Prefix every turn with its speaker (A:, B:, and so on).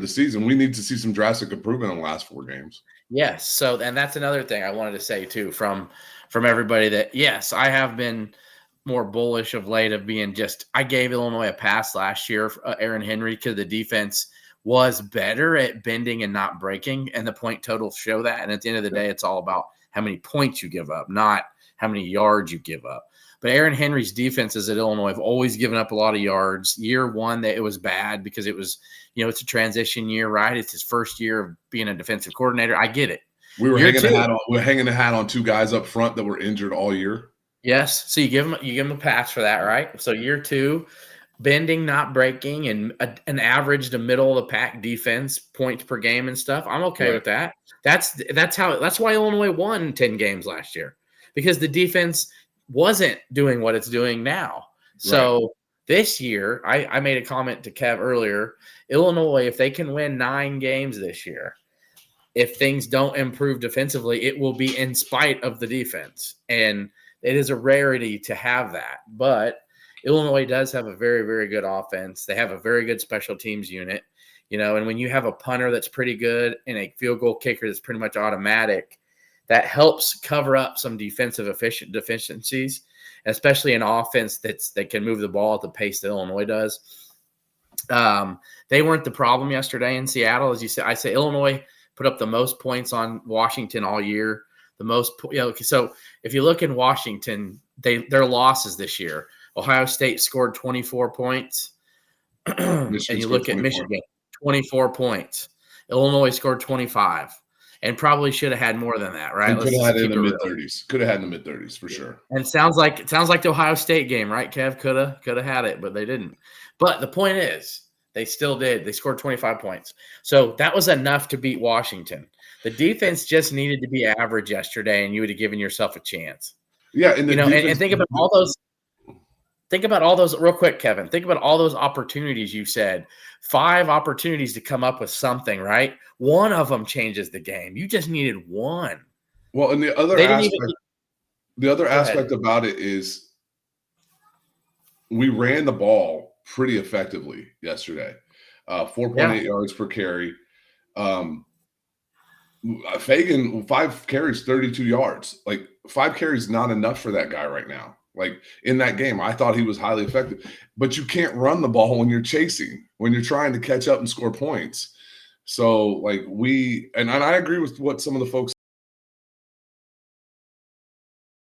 A: the season. We need to see some drastic improvement in the last 4 games.
B: Yes. So, and that's another thing I wanted to say too from everybody that, yes, I have been more bullish of late of being just, I gave Illinois a pass last year, Aaron Henry, because the defense was better at bending and not breaking, and the point totals show that. And at the end of the day, it's all about how many points you give up, not how many yards you give up. But Aaron Henry's defenses at Illinois have always given up a lot of yards. Year one, that it was bad because it was, it's a transition year, right? It's his first year of being a defensive coordinator. I get it.
A: We were hanging the hat on 2 guys up front that were injured all year.
B: Yes. So you give him a pass for that, right? So year 2, bending, not breaking, and an average to middle of the pack defense, points per game and stuff. I'm okay with that. That's why Illinois won 10 games last year, because the defense wasn't doing what it's doing now. So this year, I made a comment to Kev earlier, Illinois, if they can win 9 games this year, if things don't improve defensively, it will be in spite of the defense. And it is a rarity to have that. But Illinois does have a very, very good offense. They have a very good special teams unit, and when you have a punter that's pretty good and a field goal kicker that's pretty much automatic, that helps cover up some defensive deficiencies, especially an offense that can move the ball at the pace that Illinois does. They weren't the problem yesterday in Seattle. As you said, I say Illinois put up the most points on Washington all year. The most, so if you look in Washington, their losses this year, Ohio State scored 24 points. And you look at Michigan, 24 points. Illinois scored 25. And probably should have had more than that, right?
A: Could have had in the mid-30s. Could have had in the mid-30s for sure.
B: And sounds like the Ohio State game, right, Kev? Could have had it, but they didn't. But the point is, they still did. They scored 25 points. So that was enough to beat Washington. The defense just needed to be average yesterday, and you would have given yourself a chance.
A: Yeah, and
B: and think about all those. Think about all those real quick, Kevin. Think about all those opportunities you said. 5 opportunities to come up with something, right? One of them changes the game. You just needed one.
A: Well, and the other aspect about it is we ran the ball pretty effectively yesterday. 4.8 yards per carry. Fagan, 5 carries, 32 yards. Like 5 carries not enough for that guy right now. Like in that game, I thought he was highly effective. But you can't run the ball when you're chasing, when you're trying to catch up and score points. So, like and I agree with what some of the folks